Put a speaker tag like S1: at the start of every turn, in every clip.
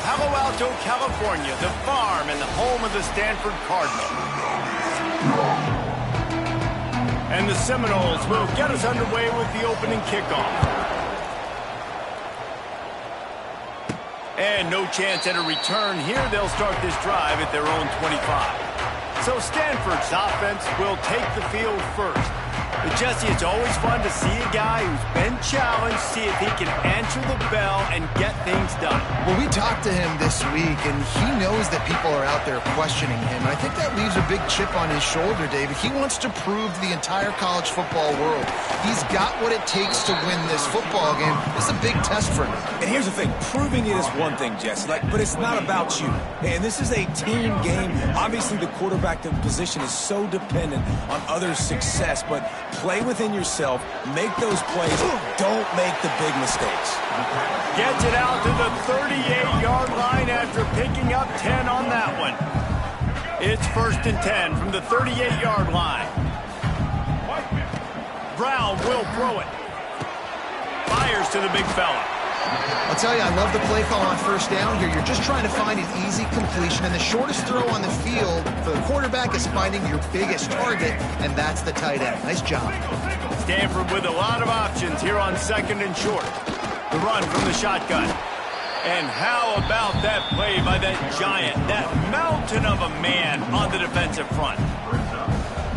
S1: Palo Alto, California, the farm and the home of the Stanford Cardinal. And the Seminoles will get us underway with the opening kickoff. And no chance at a return here. They'll start this drive at their own 25. So Stanford's offense will take the field first. But Jesse, it's always fun to see a guy who's been challenged, see if he can answer the bell and get things done.
S2: Well, we talked to him this week, and he knows that people are out there questioning him. And I think that leaves a big chip on his shoulder, David. He wants to prove to the entire college football world he's got what it takes to win this football game. It's a big test for him.
S3: And here's the thing. Proving it is one thing, Jesse, but it's not about you. And this is a team game. Obviously, the quarterback position is so dependent on others' success, but play within yourself, make those plays, don't make the big mistakes.
S1: Gets it out to the 38-yard line after picking up 10 on that one. It's 1st and 10 from the 38-yard line. Brown will throw it. Fires to the big fella.
S2: I'll tell you, I love the play call on first down here. You're just trying to find an easy completion, and the shortest throw on the field for the quarterback is finding your biggest target, and that's the tight end. Nice job.
S1: Stanford with a lot of options here on 2nd and short. The run from the shotgun. And how about that play by that giant, that mountain of a man on the defensive front?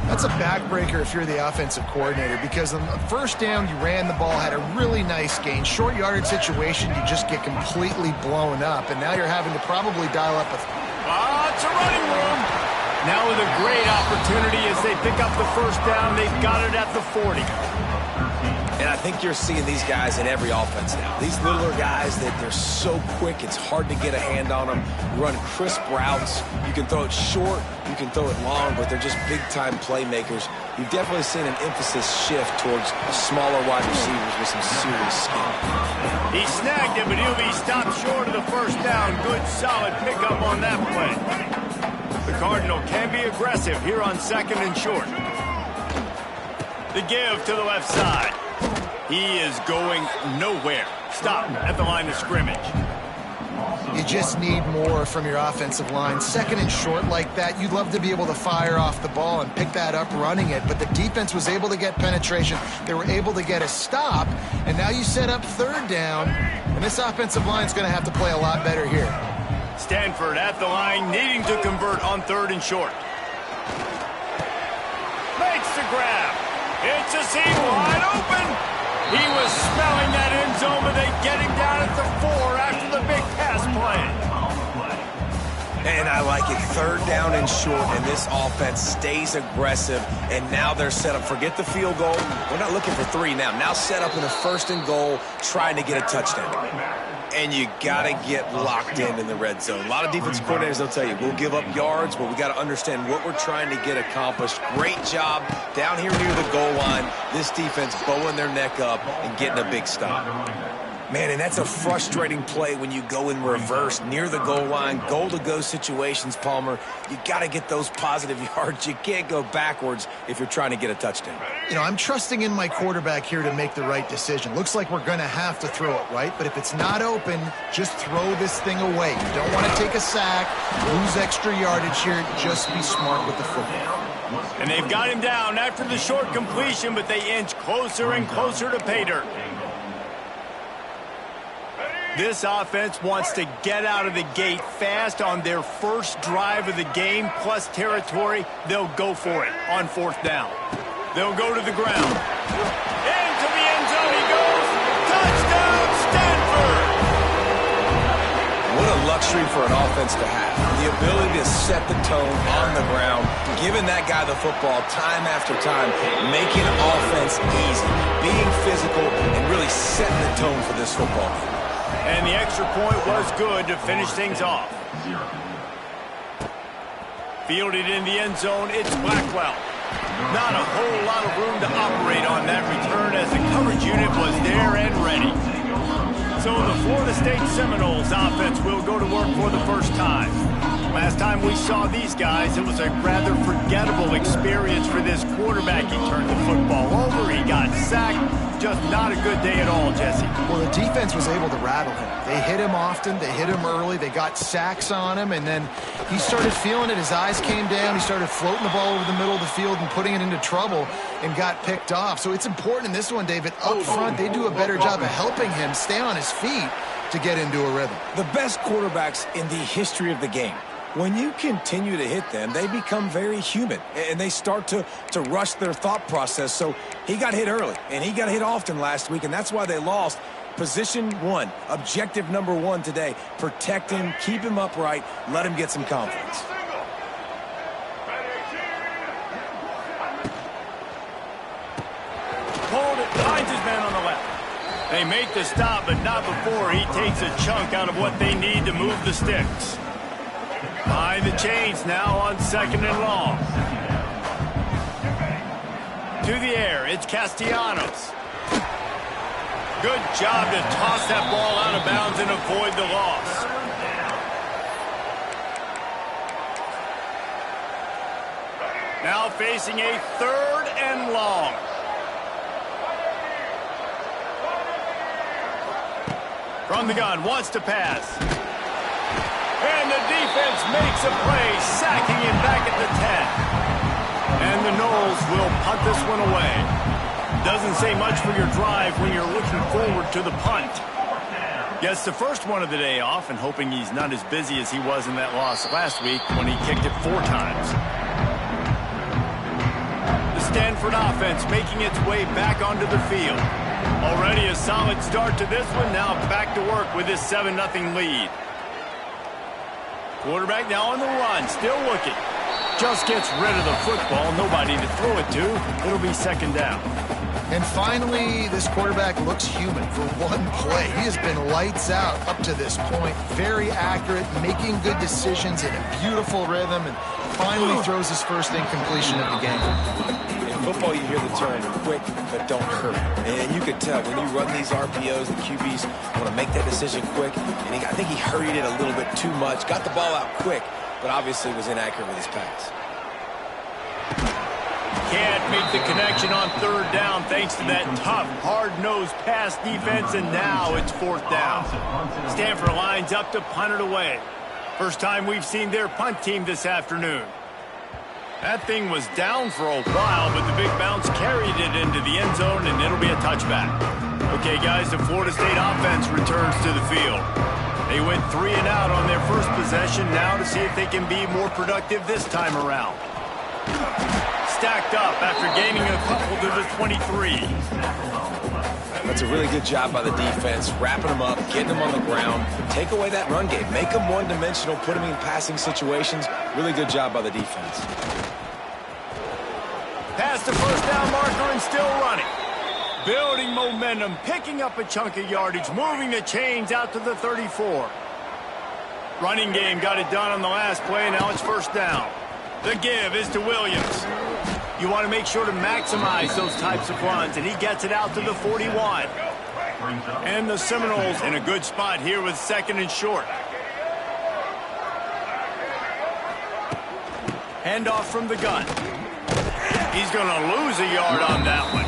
S2: That's a backbreaker if you're the offensive coordinator, because on the first down, you ran the ball, had a really nice gain. Short yardage situation, you just get completely blown up, and now you're having to probably dial up a...
S1: It's a running room. Now with a great opportunity as they pick up the first down, they've got it at the 40.
S3: And I think you're seeing these guys in every offense now. These littler guys, that they're so quick, it's hard to get a hand on them. Run crisp routes. You can throw it short, you can throw it long, but they're just big-time playmakers. You've definitely seen an emphasis shift towards smaller wide receivers with some serious skill.
S1: He snagged it, but he'll be stopped short of the first down. Good, solid pickup on that play. The Cardinal can be aggressive here on 2nd and short. The give to the left side. He is going nowhere. Stop at the line of scrimmage.
S2: You just need more from your offensive line. 2nd and short like that, you'd love to be able to fire off the ball and pick that up running it, but the defense was able to get penetration. They were able to get a stop, and now you set up 3rd down, and this offensive line is going to have to play a lot better here.
S1: Stanford at the line, needing to convert on 3rd and short. Makes the grab. It's a seam wide open. He was smelling that end zone, but they get him down at the 4 after the big pass play.
S3: And I like it. 3rd down and short, and this offense stays aggressive, and now they're set up. Forget the field goal. We're not looking for 3 now. Now set up in a 1st and goal, trying to get a touchdown. And you got to get locked in the red zone. A lot of defensive coordinators, they'll tell you, we'll give up yards, but we got to understand what we're trying to get accomplished. Great job down here near the goal line. This defense bowing their neck up and getting a big stop. Man, and that's a frustrating play when you go in reverse near the goal line, goal-to-go situations, Palmer. You got to get those positive yards. You can't go backwards if you're trying to get a touchdown.
S2: You know, I'm trusting in my quarterback here to make the right decision. Looks like we're going to have to throw it, right? But if it's not open, just throw this thing away. You don't want to take a sack, lose extra yardage here. Just be smart with the football.
S1: And they've got him down after the short completion, but they inch closer and closer to pay dirt. This offense wants to get out of the gate fast on their first drive of the game, plus territory. They'll go for it on 4th down. They'll go to the ground. Into the end zone he goes. Touchdown, Stanford!
S3: What a luxury for an offense to have. The ability to set the tone on the ground, giving that guy the football time after time, making offense easy, being physical, and really setting the tone for this football game.
S1: And the extra point was good to finish things off. Fielded in the end zone, it's Blackwell. Not a whole lot of room to operate on that return as the coverage unit was there and ready. So the Florida State Seminoles offense will go to work for the first time. Last time we saw these guys, it was a rather forgettable experience for this quarterback. He turned the football over, he got sacked, just not a good day at all, Jesse.
S2: Well, the defense was able to rattle him. They hit him often. They hit him early. They got sacks on him, and then he started feeling it. His eyes came down. He started floating the ball over the middle of the field and putting it into trouble and got picked off. So it's important in this one, David. Up front, they do a better job of helping him stay on his feet to get into a rhythm.
S3: The best quarterbacks in the history of the game, when you continue to hit them, they become very human, and they start to rush their thought process. So he got hit early, and he got hit often last week, and that's why they lost. Position one, objective number one today. Protect him, keep him upright, let him get some confidence.
S1: Hold it, finds his man on the left. They make the stop, but not before he takes a chunk out of what they need to move the sticks. Behind the chains now on 2nd and long. To the air, it's Castellanos. Good job to toss that ball out of bounds and avoid the loss. Now facing a 3rd and long. From the gun, wants to pass. And the defense makes a play, sacking him back at the 10. And the Noles will punt this one away. Doesn't say much for your drive when you're looking forward to the punt. Gets the first one of the day off and hoping he's not as busy as he was in that loss last week when he kicked it 4 times. The Stanford offense making its way back onto the field. Already a solid start to this one, now back to work with this 7-0 lead. Quarterback now on the run, still looking. Just gets rid of the football, nobody to throw it to. It'll be 2nd down.
S2: And finally, this quarterback looks human for one play. He has been lights out up to this point. Very accurate, making good decisions in a beautiful rhythm, and finally throws his first incompletion of the game.
S3: In football, you hear the term quick but don't hurt. And you could tell when you run these RPOs, the QBs want to make that decision quick. And I think he hurried it a little bit too much. Got the ball out quick, but obviously was inaccurate with his pass.
S1: Can't make the connection on 3rd down thanks to that tough, hard-nosed pass defense, and now it's 4th down. Stanford lines up to punt it away. First time we've seen their punt team this afternoon. That thing was down for a while, but the big bounce carried it into the end zone, and it'll be a touchback. Okay, guys, the Florida State offense returns to the field. They went 3 and out on their first possession, now to see if they can be more productive this time around. Stacked up after gaining a couple to the 23.
S3: That's a really good job by the defense, wrapping them up, getting them on the ground. Take away that run game. Make them one-dimensional, put them in passing situations. Really good job by the defense.
S1: Past the first down marker and still running. Building momentum, picking up a chunk of yardage, moving the chains out to the 34. Running game got it done on the last play, now it's 1st down. The give is to Williams. You want to make sure to maximize those types of runs, and he gets it out to the 41. And the Seminoles in a good spot here with 2nd and short. Handoff from the gun. He's going to lose a yard on that one.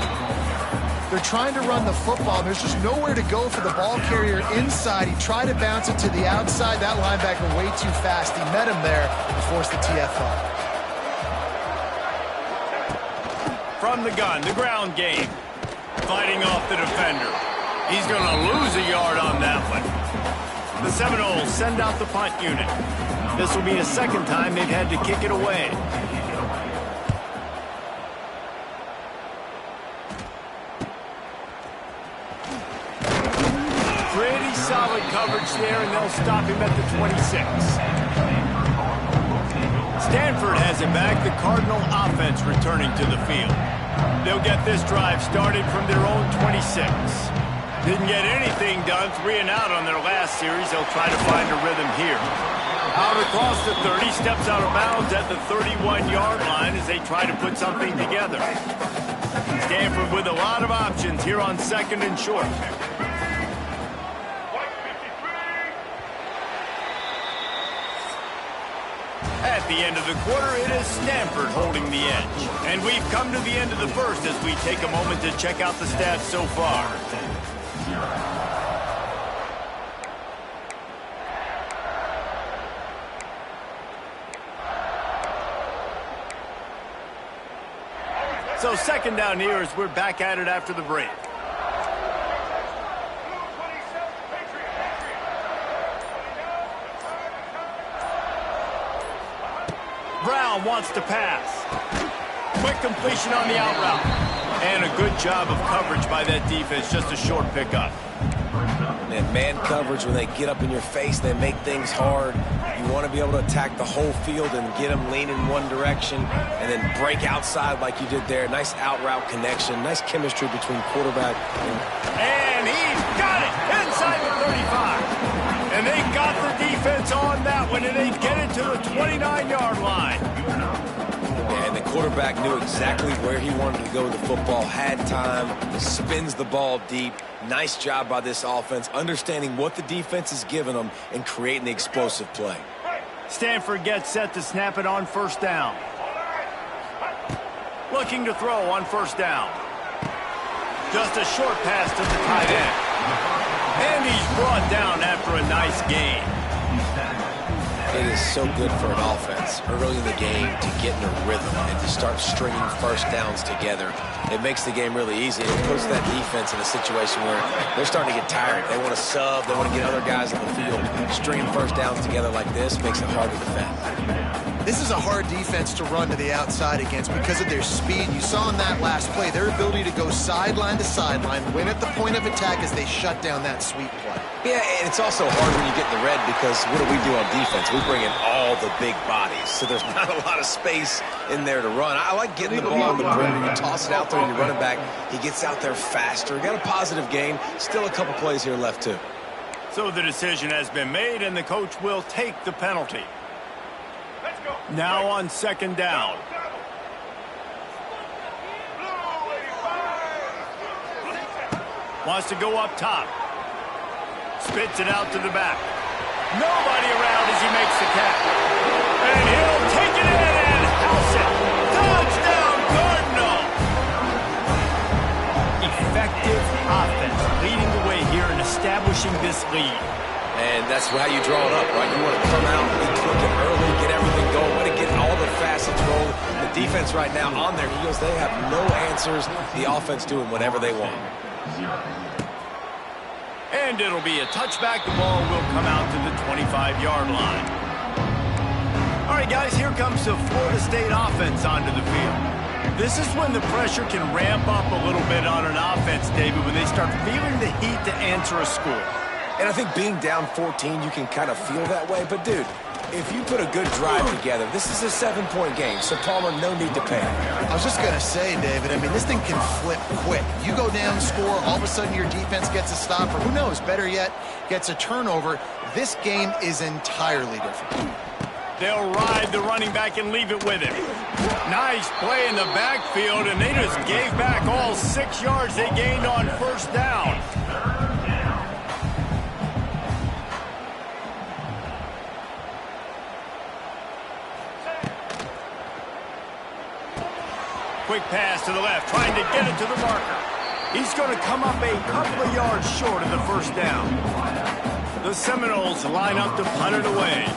S2: They're trying to run the football. There's just nowhere to go for the ball carrier inside. He tried to bounce it to the outside. That linebacker way too fast. He met him there and forced the TFL.
S1: From the gun, the ground game. Fighting off the defender. He's going to lose a yard on that one. The Seminoles send out the punt unit. This will be a 2nd time they've had to kick it away. Pretty solid coverage there, and they'll stop him at the 26. Stanford has it back. The Cardinal offense returning to the field. They'll get this drive started from their own 26. Didn't get anything done, 3 and out on their last series. They'll try to find a rhythm here. Out across the 30, steps out of bounds at the 31-yard line as they try to put something together. Stanford with a lot of options here on 2nd and short. At At the end of the quarter, it is Stanford holding the edge. And we've come to the end of the first as we take a moment to check out the stats so far. So second down here as we're back at it after the break. Brown wants to pass. Quick completion on the out route. And a good job of coverage by that defense. Just a short pickup.
S3: And man coverage, when they get up in your face, they make things hard. You want to be able to attack the whole field and get them leaning one direction and then break outside like you did there. Nice out route connection. Nice chemistry between quarterback
S1: and he's got it inside the 35. And they got the defense on that one, and they get it to the 29-yard line.
S3: And the quarterback knew exactly where he wanted to go with the football, had time, spins the ball deep. Nice job by this offense, understanding what the defense is giving them and creating the explosive play.
S1: Stanford gets set to snap it on first down. Looking to throw on first down. Just a short pass to the tight end. And he's brought down after a nice gain.
S3: It is so good for an offense early in the game to get in a rhythm and to start stringing first downs together. It makes the game really easy. It puts that defense in a situation where they're starting to get tired. They want to sub. They want to get other guys on the field. Stringing first downs together like this makes it hard to defend.
S2: This is a hard defense to run to the outside against because of their speed. You saw in that last play their ability to go sideline to sideline, win at the point of attack as they shut down that sweep play.
S3: Yeah, and it's also hard when you get in the red because what do we do on defense? We bring in all the big bodies, so there's not a lot of space in there to run. I like getting the ball on the perimeter. You toss it out there and you run it back. He gets out there faster. Got a positive gain. Still a couple plays here left, too.
S1: So the decision has been made, and the coach will take the penalty. Now on second down. Wants to go up top. Spits it out to the back. Nobody around as he makes the catch. And he'll take it in and house it. Touchdown, Cardinal. Effective offense leading the way here in establishing this lead.
S3: And that's how you draw it up, right? You want to come out, be quick and early, get everything going, want to get all the facets rolling. The defense right now on their heels, they have no answers. The offense doing whatever they want.
S1: And it'll be a touchback. The ball will come out to the 25-yard line. All right, guys, here comes the Florida State offense onto the field. This is when the pressure can ramp up a little bit on an offense, David, when they start feeling the heat to answer a score.
S3: And I think being down 14, you can kind of feel that way. But, dude, if you put a good drive together, this is a 7-point game. So, Palmer, no need to panic.
S2: I was just going to say, David, I mean, this thing can flip quick. You go down, score, all of a sudden your defense gets a stop, or who knows, better yet, gets a turnover. This game is entirely different.
S1: They'll ride the running back and leave it with him. Nice play in the backfield, and they just gave back all 6 yards they gained on first down. Quick pass to the left, trying to get it to the marker. He's going to come up a couple of yards short of the first down. The Seminoles line up to punt it away.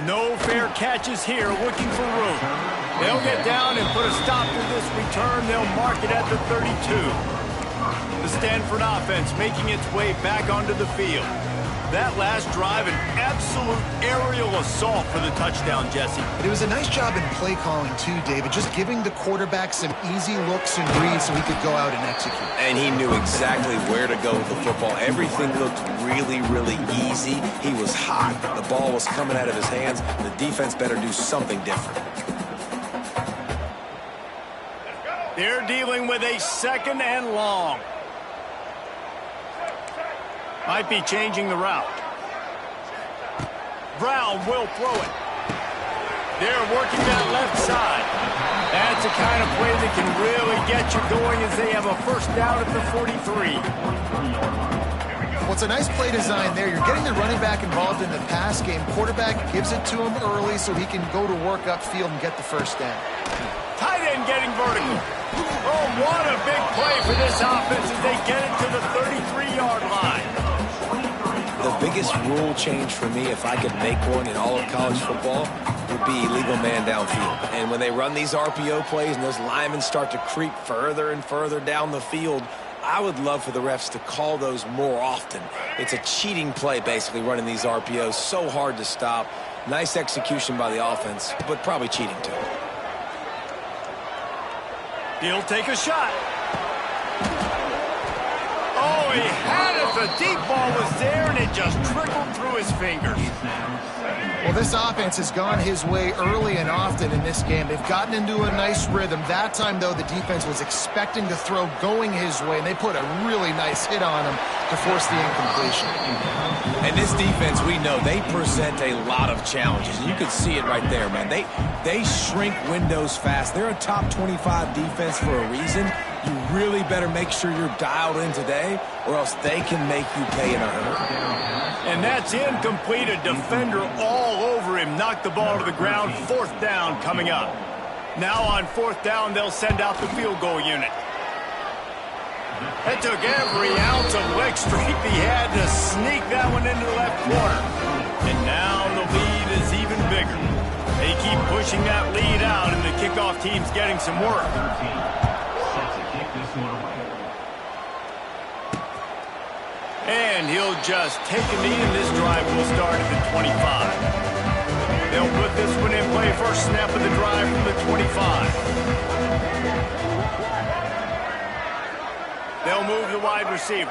S1: No fair catches here, looking for room. They'll get down and put a stop to this return. They'll mark it at the 32. The Stanford offense making its way back onto the field. That last drive, an absolute aerial assault for the touchdown, Jesse.
S2: But it was a nice job in play calling, too, David, just giving the quarterback some easy looks and reads so he could go out and execute.
S3: And he knew exactly where to go with the football. Everything looked really, really easy. He was hot. The ball was coming out of his hands. The defense better do something different.
S1: They're dealing with a second and long. Might be changing the route. Brown will throw it. They're working that left side. That's the kind of play that can really get you going as they have a first down at the 43.
S2: Well, it's a nice play design there. You're getting the running back involved in the pass game. Quarterback gives it to him early so he can go to work upfield and get the first down.
S1: Tight end getting vertical. Oh, what a big play for this offense as they get it to the 33-yard line.
S3: The biggest rule change for me, if I could make one in all of college football, would be illegal man downfield. And when they run these RPO plays and those linemen start to creep further and further down the field, I would love for the refs to call those more often. It's a cheating play, basically, running these RPOs. So hard to stop. Nice execution by the offense, but probably cheating too.
S1: He'll take a shot. Oh, he had it. The deep ball was there, and it just trickled through his fingers.
S2: Well, this offense has gone his way early and often in this game. They've gotten into a nice rhythm. That time, though, the defense was expecting to throw going his way, and they put a really nice hit on him to force the incompletion.
S3: And this defense, we know, they present a lot of challenges. You can see it right there, man. They shrink windows fast. They're a top 25 defense for a reason. You really better make sure you're dialed in today, or else they can make you pay in a hurry.
S1: And that's incomplete. A defender all over him. Knocked the ball to the ground. Fourth down coming up. Now on fourth down, they'll send out the field goal unit. It took every ounce of leg strength he had to sneak that one into the left corner. And now the lead is even bigger. They keep pushing that lead out, and the kickoff team's getting some work. And he'll just take a knee, and this drive will start at the 25. They'll put this one in play. First snap of the drive from the 25. They'll move the wide receiver.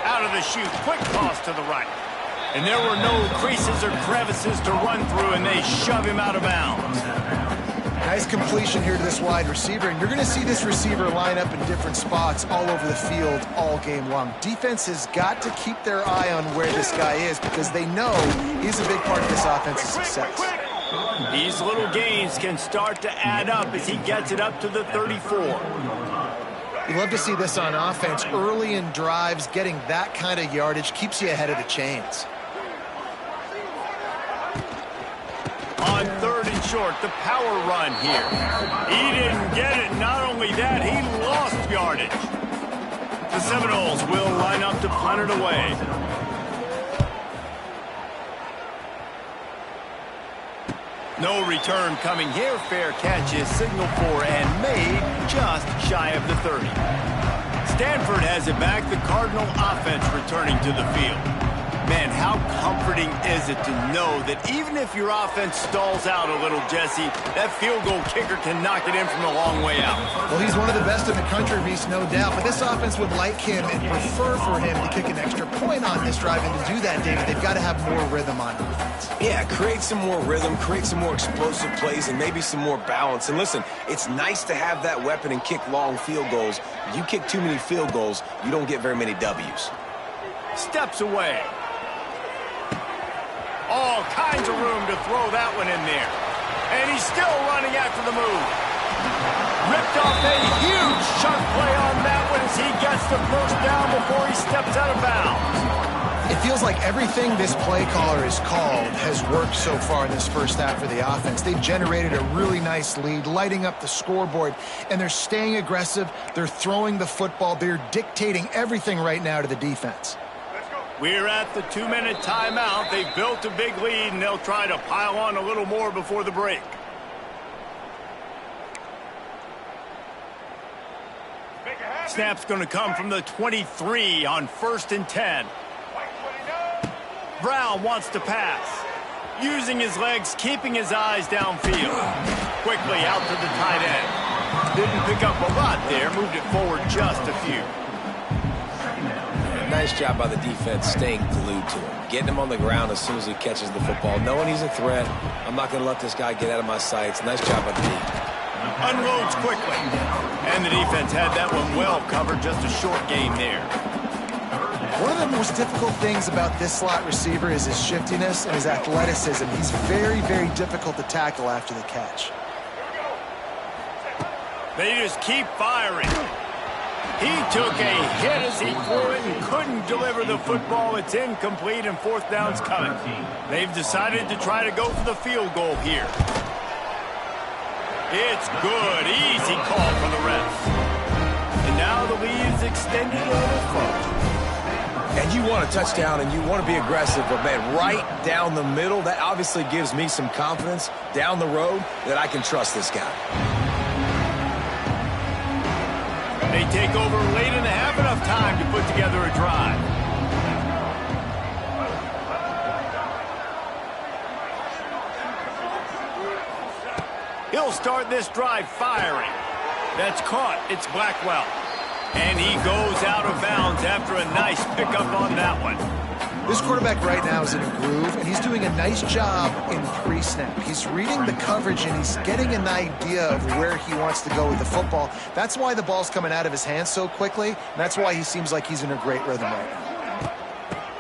S1: Out of the chute, quick toss to the right. And there were no creases or crevices to run through, and they shove him out of bounds.
S2: Nice completion here to this wide receiver, and you're going to see this receiver line up in different spots all over the field all game long. Defense has got to keep their eye on where this guy is because they know he's a big part of this offense's success.
S1: These little gains can start to add up as he gets it up to the 34.
S2: You love to see this on offense. Early in drives, getting that kind of yardage keeps you ahead of the chains.
S1: On third and short, the power run here. He didn't get it. Not only that, he lost yardage. The Seminoles will line up to punt it away. No return coming here. Fair catch is signaled for and made just shy of the 30. Stanford has it back. The Cardinal offense returning to the field. Man, how comforting is it to know that even if your offense stalls out a little, Jesse, that field goal kicker can knock it in from a long way out.
S2: Well, he's one of the best in the country, Reese, no doubt. But this offense would like him and prefer for him to kick an extra point on this drive. And to do that, David, they've got to have more rhythm on offense.
S3: Yeah, create some more rhythm, create some more explosive plays, and maybe some more balance. And listen, it's nice to have that weapon and kick long field goals. If you kick too many field goals, you don't get very many W's.
S1: Steps away. All kinds of room to throw that one in there. And he's still running after the move. Ripped off a huge chunk play on that one as he gets the first down before he steps out of bounds.
S2: It feels like everything this play caller has called has worked so far in this first half for the offense. They've generated a really nice lead, lighting up the scoreboard, and they're staying aggressive. They're throwing the football. They're dictating everything right now to the defense.
S1: We're at the 2-minute timeout. They've built a big lead, and they'll try to pile on a little more before the break. Snap's going to come from the 23 on 1st and 10. Brown wants to pass. Using his legs, keeping his eyes downfield. Quickly out to the tight end. Didn't pick up a lot there. Moved it forward just a few.
S3: Nice job by the defense staying glued to him. Getting him on the ground as soon as he catches the football. Knowing he's a threat. I'm not going to let this guy get out of my sights. Nice job by the D.
S1: Unloads quickly. And the defense had that one well covered. Just a short game there.
S2: One of the most difficult things about this slot receiver is his shiftiness and his athleticism. He's very, very difficult to tackle after the catch.
S1: They just keep firing. He took a hit as he threw it and couldn't deliver the football. It's incomplete and fourth down's coming. They've decided to try to go for the field goal here. It's good. Easy call from the refs. And now the lead is extended a little further.
S3: And you want a touchdown and you want to be aggressive, but man, right down the middle, that obviously gives me some confidence down the road that I can trust this guy.
S1: They take over late and have enough time to put together a drive. He'll start this drive firing. That's caught. It's Blackwell. And he goes out of bounds after a nice pickup on that one.
S2: This quarterback right now is in a groove, and he's doing a nice job in pre-snap. He's reading the coverage, and he's getting an idea of where he wants to go with the football. That's why the ball's coming out of his hands so quickly, and that's why he seems like he's in a great rhythm right now.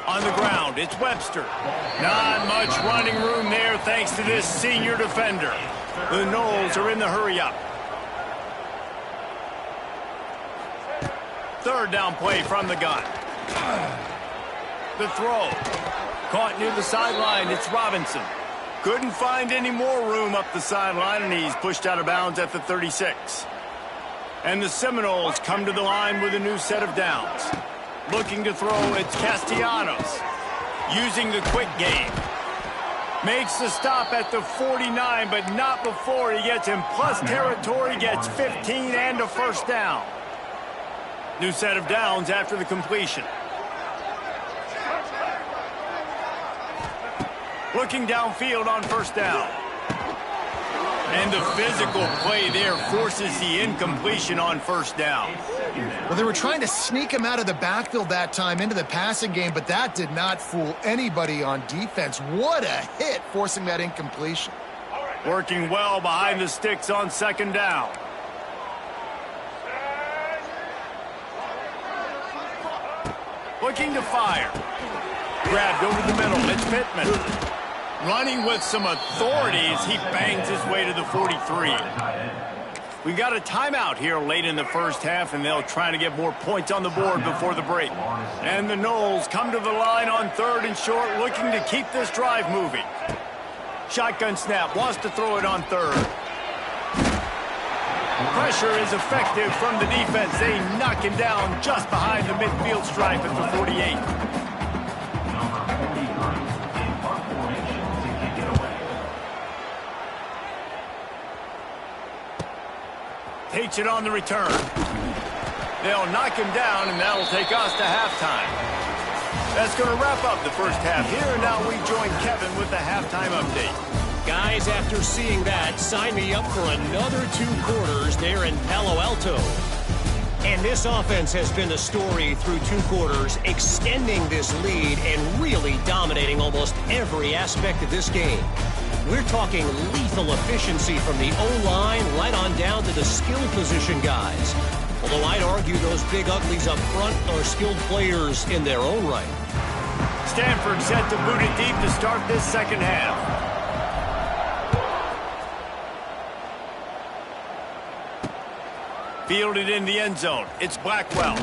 S1: On the ground, it's Webster. Not much running room there thanks to this senior defender. The Noles are in the hurry-up. Third down play from the gun. The throw. Caught near the sideline. It's Robinson. Couldn't find any more room up the sideline, and he's pushed out of bounds at the 36. And the Seminoles come to the line with a new set of downs. Looking to throw, it's Castellanos. Using the quick game. Makes the stop at the 49, but not before he gets in plus territory, gets 15 and a first down. New set of downs after the completion. Looking downfield on first down. And the physical play there forces the incompletion on first down.
S2: Well, they were trying to sneak him out of the backfield that time into the passing game, but that did not fool anybody on defense. What a hit, forcing that incompletion.
S1: Working well behind the sticks on second down. Looking to fire. Grabbed over the middle. It's Pittman. Running with some authority as he bangs his way to the 43. We got a timeout here late in the first half, and they'll try to get more points on the board before the break. And the Noles come to the line on third and short, looking to keep this drive moving. Shotgun snap, wants to throw it on third. Pressure is effective from the defense. They knock him down just behind the midfield stripe at the 48. Takes it on the return. They'll knock him down, and that'll take us to halftime. That's going to wrap up the first half here. Now we join Kevin with the halftime update.
S4: Guys, after seeing that, sign me up for another 2 quarters there in Palo Alto. And this offense has been the story through 2 quarters, extending this lead and really dominating almost every aspect of this game. We're talking lethal efficiency from the O-line right on down to the skill position guys. Although I'd argue those big uglies up front are skilled players in their own right.
S1: Stanford set to boot it deep to start this second half. Fielded in the end zone. It's Blackwell.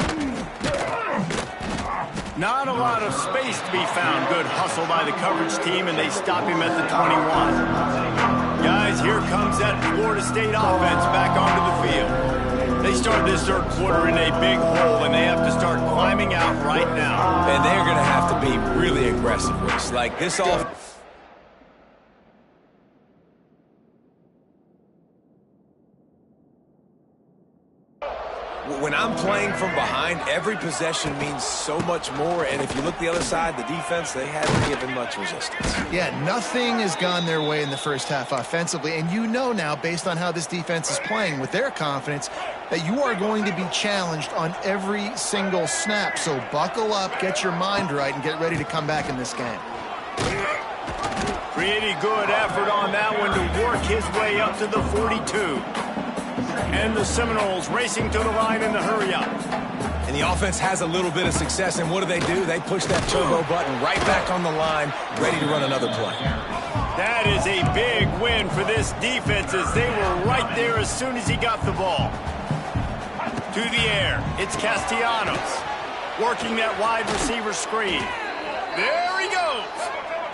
S1: Not a lot of space to be found. Good hustle by the coverage team, and they stop him at the 21. Guys, here comes that Florida State offense back onto the field. They start this third quarter in a big hole, and they have to start climbing out right now.
S3: And they're going to have to be really aggressive with us. Like this offense. When I'm playing from behind, every possession means so much more. And if you look the other side, the defense, they haven't given much resistance.
S2: Yeah, nothing has gone their way in the first half offensively. And you know now, based on how this defense is playing with their confidence, that you are going to be challenged on every single snap. So buckle up, get your mind right, and get ready to come back in this game.
S1: Pretty good effort on that one to work his way up to the 42. And the Seminoles racing to the line in the hurry-up.
S3: And the offense has a little bit of success, and what do? They push that turbo button right back on the line, ready to run another play.
S1: That is a big win for this defense as they were right there as soon as he got the ball. To the air, it's Castellanos working that wide receiver screen. There he goes.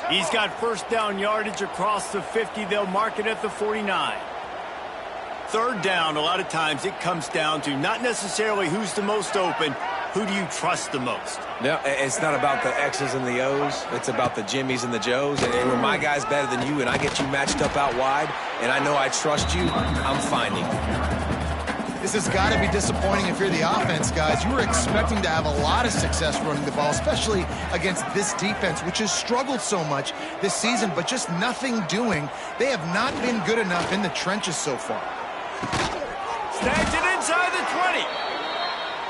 S1: He's got first down yardage across the 50. They'll mark it at the 49. Third down, a lot of times it comes down to not necessarily who's the most open, who do you trust the most?
S3: No, it's not about the X's and the O's. It's about the Jimmys and the Joes. And when my guy's better than you and I get you matched up out wide and I know I trust you, I'm finding you.
S2: This has got to be disappointing if you're the offense, guys. You were expecting to have a lot of success running the ball, especially against this defense, which has struggled so much this season, but just nothing doing. They have not been good enough in the trenches so far.
S1: Snags it inside the 20.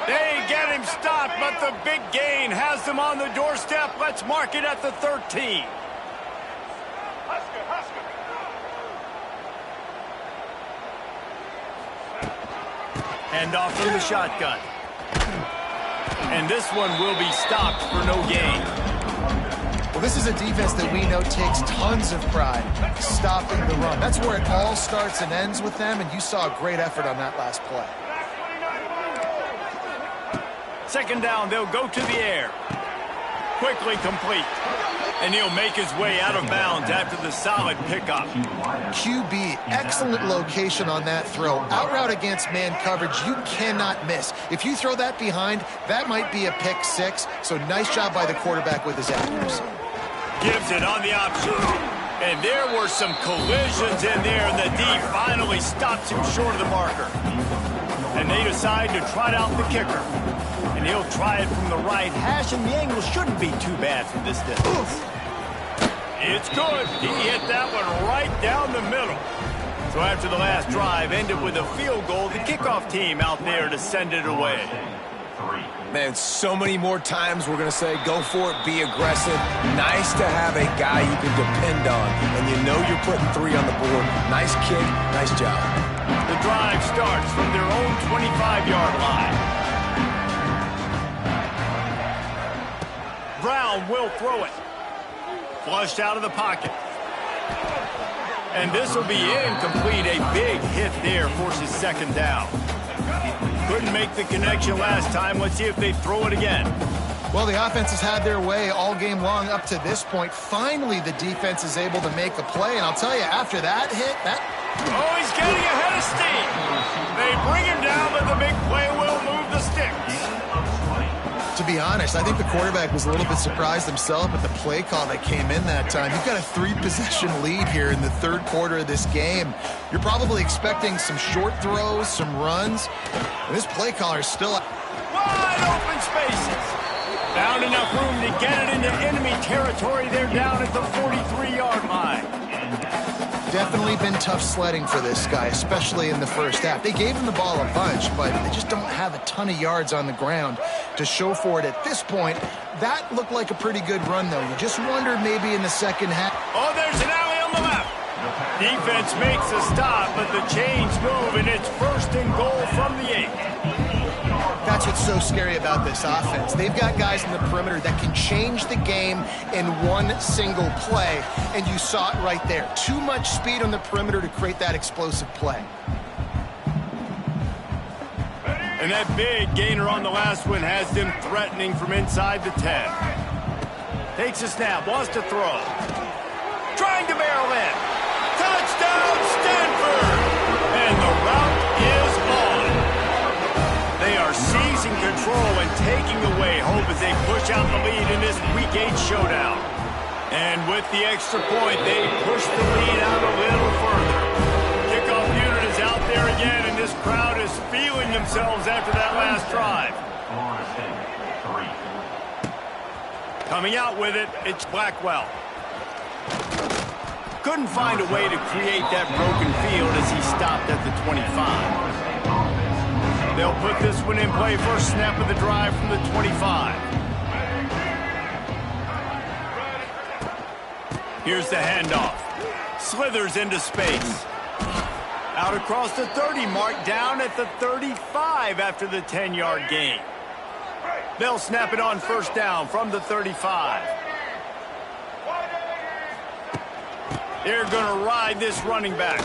S1: They get him stopped, but the big gain has them on the doorstep. Let's mark it at the 13. Hand off from the shotgun. And this one will be stopped for no gain.
S2: Well, this is a defense that we know takes tons of pride stopping the run. That's where it all starts and ends with them, and you saw a great effort on that last play.
S1: Second down, they'll go to the air. Quickly complete. And he'll make his way out of bounds after the solid pickup.
S2: QB, excellent location on that throw. Out route against man coverage, you cannot miss. If you throw that behind, that might be a pick six. So nice job by the quarterback with his accuracy.
S1: Gives it on the option. And there were some collisions in there, and the D finally stops him short of the marker. And they decide to trot out the kicker. And he'll try it from the right hash, and the angle shouldn't be too bad from this distance. It's good. He hit that one right down the middle. So after the last drive ended with a field goal, the kickoff team out there to send it away.
S3: Man, so many more times we're going to say, go for it, be aggressive. Nice to have a guy you can depend on, and you know you're putting 3 on the board. Nice kick, nice job.
S1: The drive starts from their own 25-yard line. Brown will throw it. Flushed out of the pocket. And this will be incomplete. A big hit there forces second down. Couldn't make the connection last time. Let's see if they throw it again.
S2: Well, the offense has had their way all game long up to this point. Finally, the defense is able to make a play. And I'll tell you, after that hit,
S1: Oh, he's getting ahead of steam. They bring him down, but the big play will move the sticks.
S2: To be honest, I think the quarterback was a little bit surprised himself at the play call that came in that time. You've got a 3-possession lead here in the third quarter of this game. You're probably expecting some short throws, some runs. And this play caller is still
S1: wide open spaces. Found enough room to get it into enemy territory. They're down at the 43-yard line.
S2: Definitely been tough sledding for this guy, especially in the first half. They gave him the ball a bunch, but they just don't have a ton of yards on the ground to show for it at this point. That looked like a pretty good run, though. You just wondered maybe in the second half.
S1: Oh, there's an alley on the left. Defense makes a stop, but the chains move, and it's first and goal from the 8.
S2: That's what's so scary about this offense. They've got guys in the perimeter that can change the game in one single play, and you saw it right there. Too much speed on the perimeter to create that explosive play.
S1: And that big gainer on the last one has them threatening from inside the 10. Takes a snap, wants to throw. Trying to barrel in. Touchdown, Stanford! And the route is on. They are seizing control and taking away hope as they push out the lead in this Week 8 showdown. And with the extra point, they push the lead out a little further. Kickoff unit is out there again, and this crowd is feeling themselves after that last drive. Coming out with it, it's Blackwell. Couldn't find a way to create that broken field as he stopped at the 25. They'll put this one in play first snap of the drive from the 25. Here's the handoff. Slithers into space. Out across the 30 mark, down at the 35 after the 10-yard gain. They'll snap it on first down from the 35. They're going to ride this running back.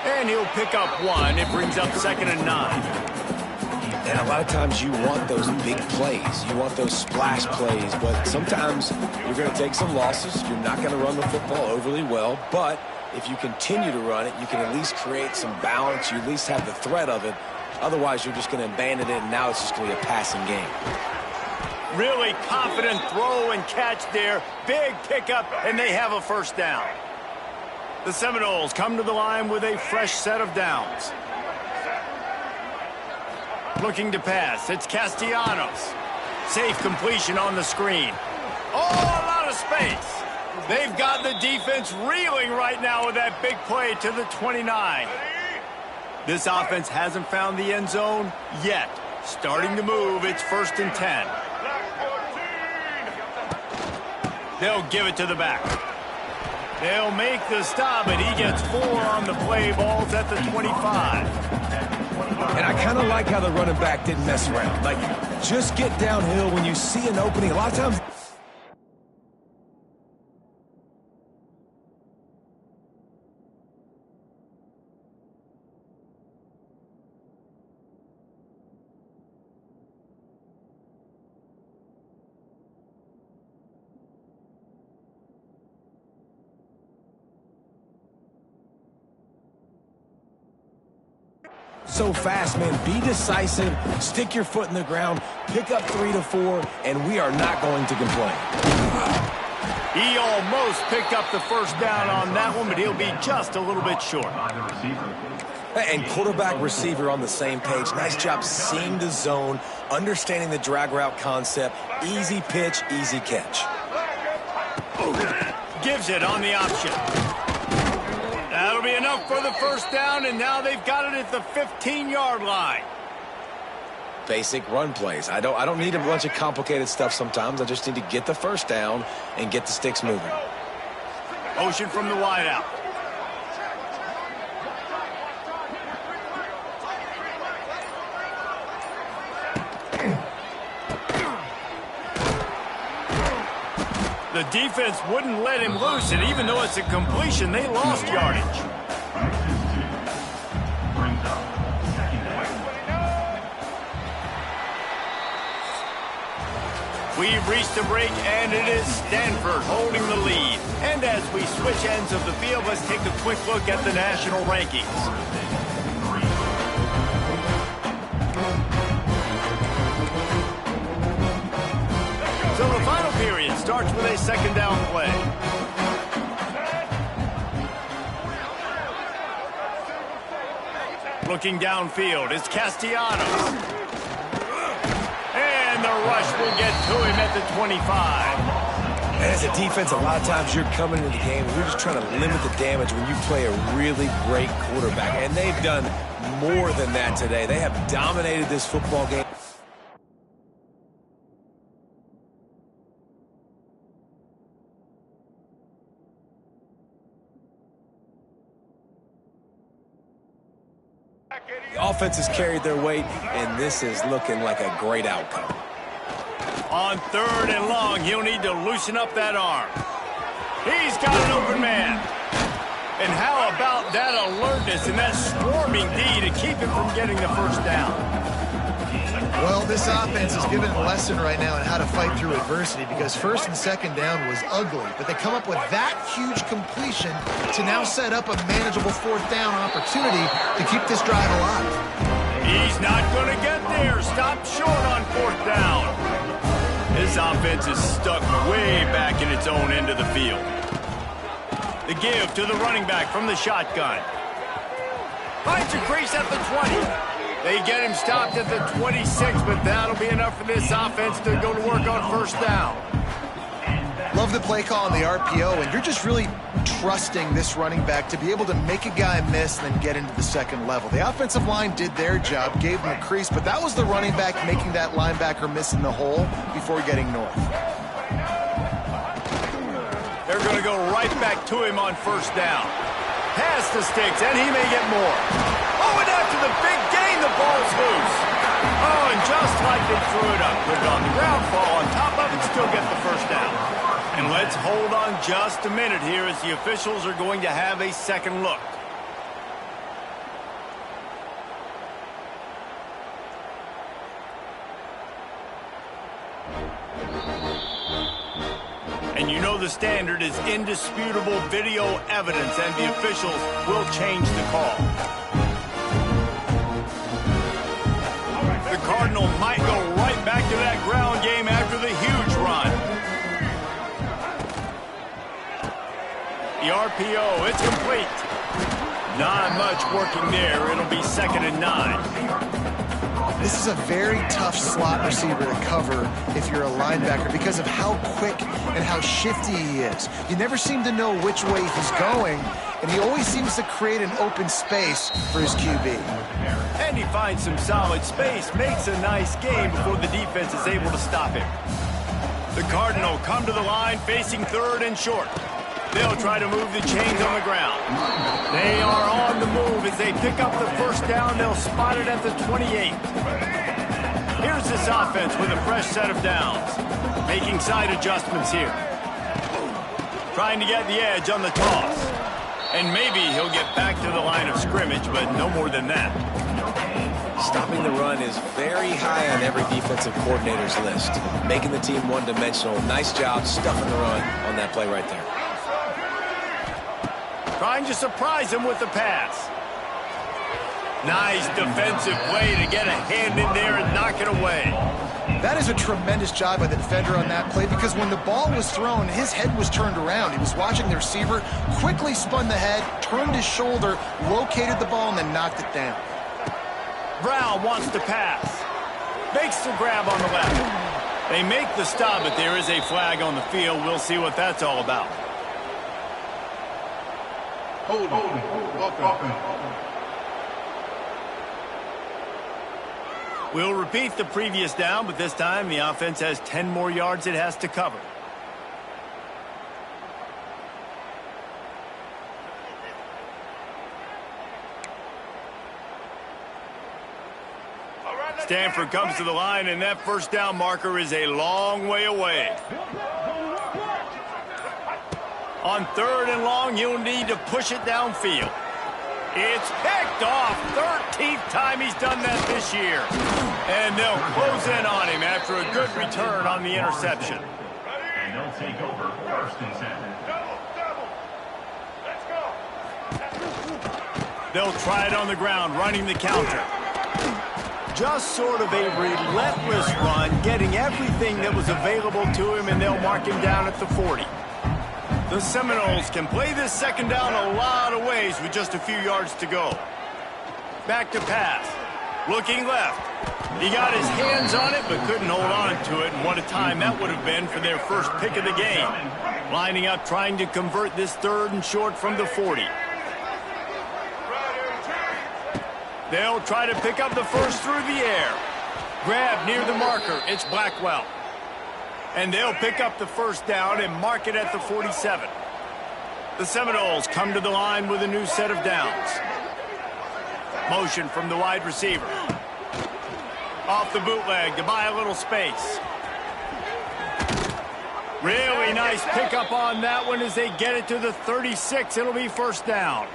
S1: And he'll pick up one. It brings up 2nd and 9.
S3: And a lot of times you want those big plays. You want those splash plays. But sometimes you're going to take some losses. You're not going to run the football overly well. But if you continue to run it, you can at least create some balance. You at least have the threat of it. Otherwise, you're just going to abandon it, and now it's just going to be a passing game.
S1: Really confident throw and catch there. Big pickup, and they have a first down. The Seminoles come to the line with a fresh set of downs. Looking to pass. It's Castellanos. Safe completion on the screen. Oh, a lot of space. They've got the defense reeling right now with that big play to the 29. This offense hasn't found the end zone yet. Starting to move. It's 1st and 10. They'll give it to the back. They'll make the stop, and he gets 4 on the play. Ball's at the 25.
S3: And I kind of like how the running back didn't mess around. Like, just get downhill when you see an opening. A lot of times... so fast, man. Be decisive, stick your foot in the ground, pick up 3 to 4, and we are not going to complain.
S1: He almost picked up the first down on that one, but he'll be just a little bit short.
S3: And quarterback, receiver on the same page. Nice job seeing the zone, understanding the drag route concept. Easy pitch, easy catch.
S1: Gives it on the option. That'll be enough for the first down, and now they've got it at the 15-yard line.
S3: Basic run plays. I don't need a bunch of complicated stuff sometimes. I just need to get the first down and get the sticks moving.
S1: Motion from the wideout. The defense wouldn't let him loose, and even though it's a completion, they lost yardage. We've reached a break, and it is Stanford holding the lead. And as we switch ends of the field, let's take a quick look at the national rankings. So the final period starts with a second down play. Looking downfield is Castellanos. And the rush will get to him at the 25.
S3: And as a defense, a lot of times you're coming into the game, you're just trying to limit the damage when you play a really great quarterback. And they've done more than that today. They have dominated this football game. The offense has carried their weight, and this is looking like a great outcome.
S1: On 3rd and long, he'll need to loosen up that arm. He's got an open man. And how about that alertness and that swarming D to keep him from getting the first down?
S2: Well, this offense is given a lesson right now on how to fight through adversity, because 1st and 2nd down was ugly, but they come up with that huge completion to now set up a manageable 4th down opportunity to keep this drive alive.
S1: He's not going to get there. Stop short on 4th down. This offense is stuck way back in its own end of the field. The give to the running back from the shotgun. Finds a crease at the 20. They get him stopped at the 26, but that'll be enough for this offense to go to work on 1st down.
S2: Love the play call on the RPO, and you're just really trusting this running back to be able to make a guy miss and then get into the 2nd level. The offensive line did their job, gave him a crease, but that was the running back making that linebacker miss in the hole before getting north.
S1: They're going to go right back to him on 1st down. past the sticks, and he may get more. Oh, and after the big gain, the ball's loose. Oh, and just like they threw it up, put it on the ground, fall on top of it, still get the first down. And let's hold on just a minute here as the officials are going to have a second look. And you know the standard is indisputable video evidence, and the officials will change the call. The Cardinal might go right back to that ground game after the huge run. The RPO, it's complete. Not much working there. It'll be 2nd and 9.
S2: This is a very tough slot receiver to cover if you're a linebacker because of how quick and how shifty he is. You never seem to know which way he's going, and he always seems to create an open space for his QB.
S1: And he finds some solid space, makes a nice game before the defense is able to stop him. The Cardinal come to the line facing 3rd and short. They'll try to move the chains on the ground. They are on the move as they pick up the first down. They'll spot it at the 28. Here's this offense with a fresh set of downs. Making side adjustments here. Trying to get the edge on the toss. And maybe he'll get back to the line of scrimmage, but no more than that.
S3: Stopping the run is very high on every defensive coordinator's list. Making the team one-dimensional. Nice job stuffing the run on that play right there.
S1: Trying to surprise him with the pass. Nice defensive play to get a hand in there and knock it away.
S2: That is a tremendous job by the defender on that play because when the ball was thrown, his head was turned around. He was watching the receiver, quickly spun the head, turned his shoulder, located the ball, and then knocked it down.
S1: Brown wants to pass. Makes the grab on the left. They make the stop, but there is a flag on the field. We'll see what that's all about.
S5: Hold on.
S1: We'll repeat the previous down, but this time the offense has 10 more yards it has to cover. Stanford comes to the line, and that first down marker is a long way away. On 3rd and long, you'll need to push it downfield. It's picked off. 13th time he's done that this year. And they'll close in on him after a good return on the interception.
S5: And they'll take over 1st and 10.
S1: They'll try it on the ground, running the counter. Just sort of a relentless run, getting everything that was available to him, and they'll mark him down at the 40. The Seminoles can play this second down a lot of ways with just a few yards to go. Back to pass. Looking left. He got his hands on it, but couldn't hold on to it, and what a time that would have been for their first pick of the game. Lining up, trying to convert this 3rd and short from the 40. They'll try to pick up the first through the air. Grab near the marker. It's Blackwell. And they'll pick up the first down and mark it at the 47. The Seminoles come to the line with a new set of downs. Motion from the wide receiver. Off the bootleg to buy a little space. Really nice pickup on that one as they get it to the 36. It'll be first down.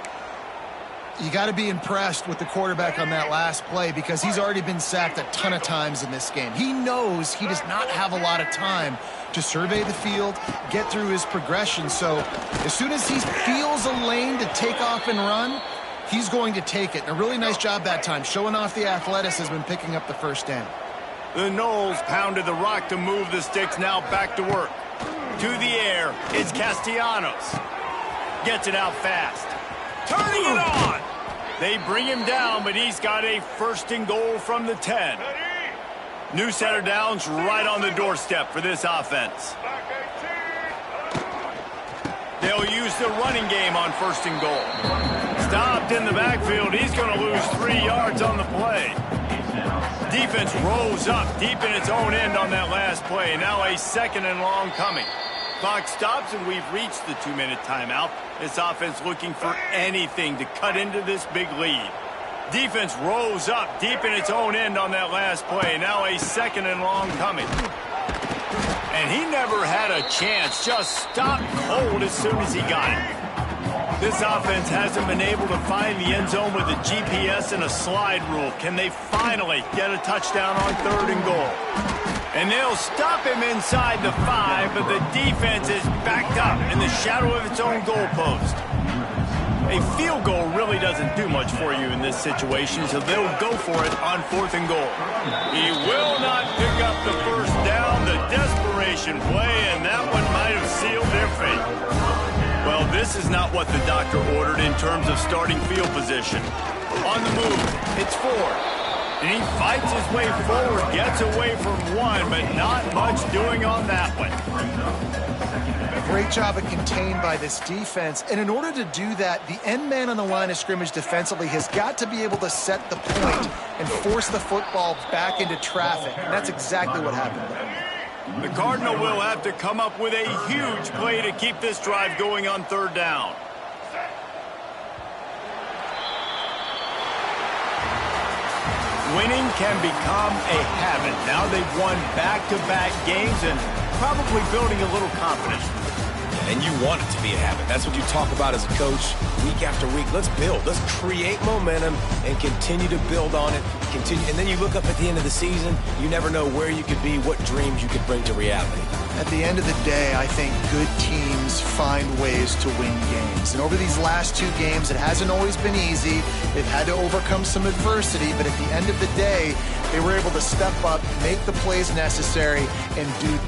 S2: You got to be impressed with the quarterback on that last play because he's already been sacked a ton of times in this game. He knows he does not have a lot of time to survey the field, get through his progression. So as soon as he feels a lane to take off and run, he's going to take it. And a really nice job that time, showing off the athleticism and picking up the first down.
S1: The Noles pounded the rock to move the sticks, now back to work. To the air, it's Castellanos. Gets it out fast. Turning it on. They bring him down, but he's got a 1st and goal from the 10. New set of downs right on the doorstep for this offense. They'll use the running game on 1st and goal. Stopped in the backfield. He's going to lose 3 yards on the play. Defense rose up deep in its own end on that last play. Now a 2nd and long coming. clock stops, and we've reached the 2-minute timeout. This offense looking for anything to cut into this big lead. Defense rose up deep in its own end on that last play. Now a 2nd and long coming. And he never had a chance. Just stopped cold as soon as he got it. This offense hasn't been able to find the end zone with a GPS and a slide rule. Can they finally get a touchdown on 3rd and goal? And they'll stop him inside the 5, but the defense is backed up in the shadow of its own goalpost. A field goal really doesn't do much for you in this situation, so they'll go for it on 4th and goal. He will not pick up the first down. The desperation play, and that one might have sealed their fate. Well, this is not what the doctor ordered in terms of starting field position. On the move, it's 4. And he fights his way forward, gets away from 1, but not much doing on that one.
S2: Great job of contained by this defense. And in order to do that, the end man on the line of scrimmage defensively has got to be able to set the point and force the football back into traffic. And that's exactly what happened there.
S1: The Cardinal will have to come up with a huge play to keep this drive going on 3rd down. Winning can become a habit. Now they've won back-to-back games and probably building a little confidence.
S3: And you want it to be a habit. That's what you talk about as a coach week after week. Let's build. Let's create momentum and continue to build on it. And then you look up at the end of the season, you never know where you could be, what dreams you could bring to reality.
S2: At the end of the day, I think good teams find ways to win games. And over these last 2 games, it hasn't always been easy. They've had to overcome some adversity, but at the end of the day, they were able to step up, make the plays necessary, and do